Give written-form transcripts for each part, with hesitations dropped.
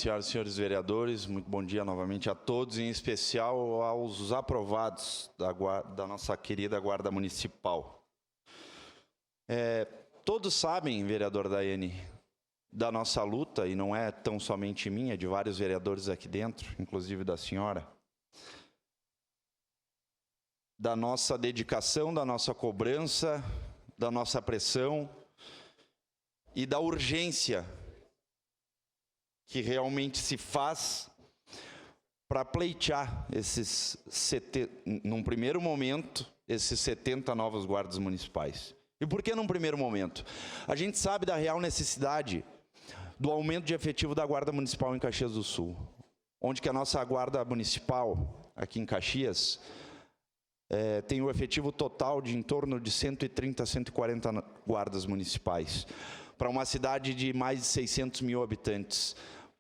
senhoras e senhores vereadores, muito bom dia novamente a todos, em especial aos aprovados da nossa querida Guarda Municipal. Todos sabem, vereador Daiane, da nossa luta, e não é tão somente minha, é de vários vereadores aqui dentro, inclusive da senhora, da nossa dedicação, da nossa cobrança, da nossa pressão e da urgência que realmente se faz para pleitear num primeiro momento, esses 70 novos guardas municipais. E por que num primeiro momento? A gente sabe da real necessidade do aumento de efetivo da Guarda Municipal em Caxias do Sul, onde que a nossa Guarda Municipal, aqui em Caxias, tem o efetivo total de em torno de 130 a 140 guardas municipais, para uma cidade de mais de 600 mil habitantes,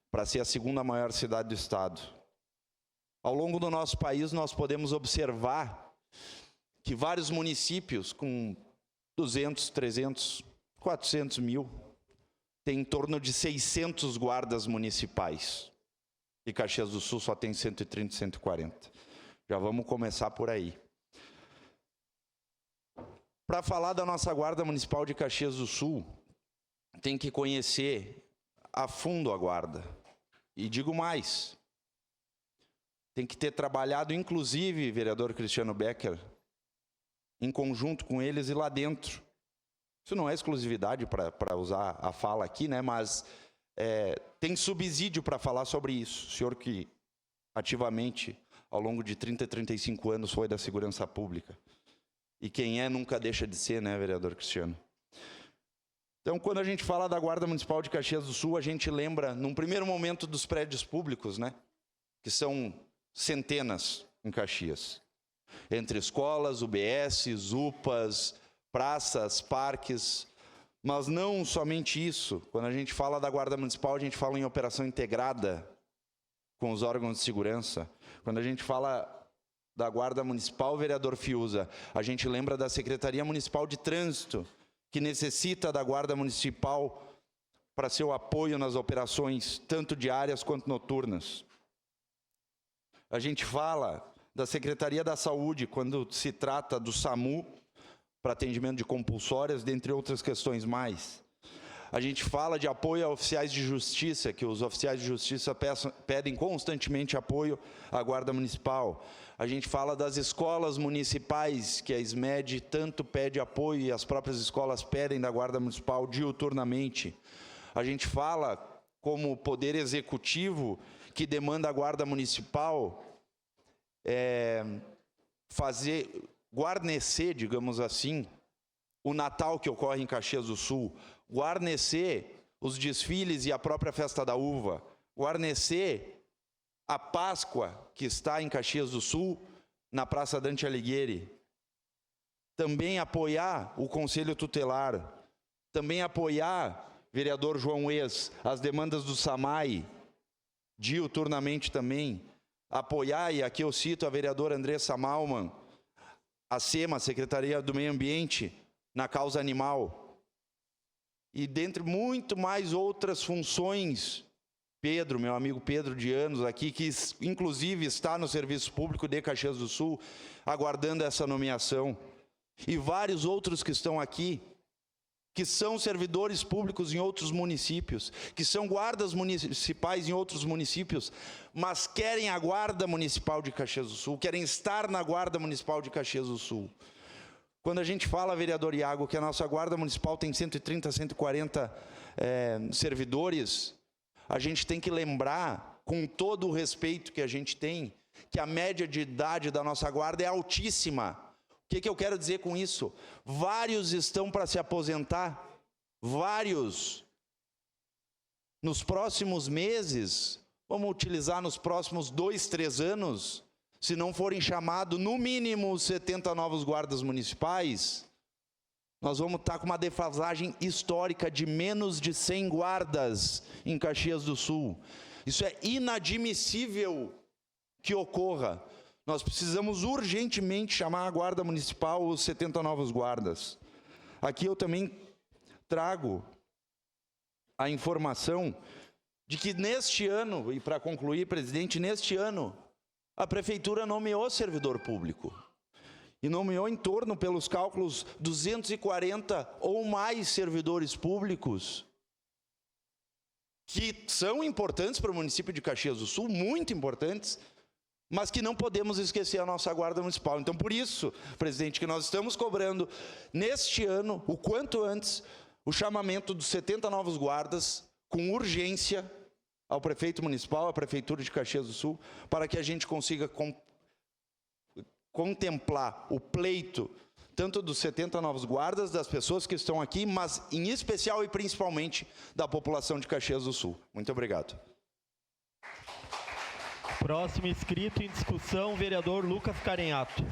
para ser a segunda maior cidade do estado. Ao longo do nosso país, nós podemos observar que vários municípios com 200, 300, 400 mil têm em torno de 600 guardas municipais. E Caxias do Sul só tem 130, 140. Já vamos começar por aí. Para falar da nossa Guarda Municipal de Caxias do Sul, tem que conhecer a fundo a Guarda. E digo mais, tem que ter trabalhado, inclusive, vereador Cristiano Becker, em conjunto com eles e lá dentro. Isso não é exclusividade para usar a fala aqui, né? Mas tem subsídio para falar sobre isso. O senhor que ativamente, ao longo de 30, 35 anos, foi da segurança pública. E quem nunca deixa de ser, né, vereador Cristiano? Então, quando a gente fala da Guarda Municipal de Caxias do Sul, a gente lembra, num primeiro momento, dos prédios públicos, né? Que são centenas em Caxias. Entre escolas, UBS, UPAs, praças, parques. Mas não somente isso. Quando a gente fala da Guarda Municipal, a gente fala em operação integrada com os órgãos de segurança. Quando a gente fala da Guarda Municipal, vereador Fiuza, a gente lembra da Secretaria Municipal de Trânsito, que necessita da Guarda Municipal para seu apoio nas operações, tanto diárias quanto noturnas. A gente fala da Secretaria da Saúde, quando se trata do SAMU, para atendimento de compulsórias, dentre outras questões mais. A gente fala de apoio a oficiais de justiça, que os oficiais de justiça pedem constantemente apoio à Guarda Municipal. A gente fala das escolas municipais, que a SMED tanto pede apoio e as próprias escolas pedem da Guarda Municipal diuturnamente. A gente fala como poder executivo que demanda a Guarda Municipal guarnecer, digamos assim, o Natal que ocorre em Caxias do Sul, guarnecer os desfiles e a própria festa da uva, guarnecer a Páscoa que está em Caxias do Sul, na Praça Dante Alighieri, também apoiar o Conselho Tutelar, também apoiar, vereador João Ex, as demandas do SAMAI, diuturnamente também, apoiar, e aqui eu cito a vereadora Andressa Malman, a SEMA, Secretaria do Meio Ambiente, na causa animal, e dentre muito mais outras funções. Pedro, meu amigo Pedro de anos aqui, que inclusive está no Serviço Público de Caxias do Sul, aguardando essa nomeação, e vários outros que estão aqui, que são servidores públicos em outros municípios, que são guardas municipais em outros municípios, mas querem a Guarda Municipal de Caxias do Sul, querem estar na Guarda Municipal de Caxias do Sul. Quando a gente fala, vereador Iago, que a nossa Guarda Municipal tem 130, 140 servidores, a gente tem que lembrar, com todo o respeito que a gente tem, que a média de idade da nossa Guarda é altíssima. O que eu quero dizer com isso? Vários estão para se aposentar, vários. Nos próximos meses, vamos utilizar nos próximos 2, 3 anos, se não forem chamados, no mínimo, 70 novos guardas municipais, nós vamos estar com uma defasagem histórica de menos de 100 guardas em Caxias do Sul. Isso é inadmissível que ocorra. Nós precisamos urgentemente chamar a Guarda Municipal, os 70 novos guardas. Aqui eu também trago a informação de que neste ano, e para concluir, presidente, neste ano, a prefeitura nomeou servidor público. E nomeou em torno, pelos cálculos, 240 ou mais servidores públicos, que são importantes para o município de Caxias do Sul, muito importantes, mas que não podemos esquecer a nossa Guarda Municipal. Então, por isso, presidente, que nós estamos cobrando, neste ano, o quanto antes, o chamamento dos 70 novos guardas, com urgência, ao prefeito municipal, à Prefeitura de Caxias do Sul, para que a gente consiga contemplar o pleito, tanto dos 70 novos guardas, das pessoas que estão aqui, mas em especial e principalmente da população de Caxias do Sul. Muito obrigado. Próximo inscrito em discussão, vereador Lucas Carenhato.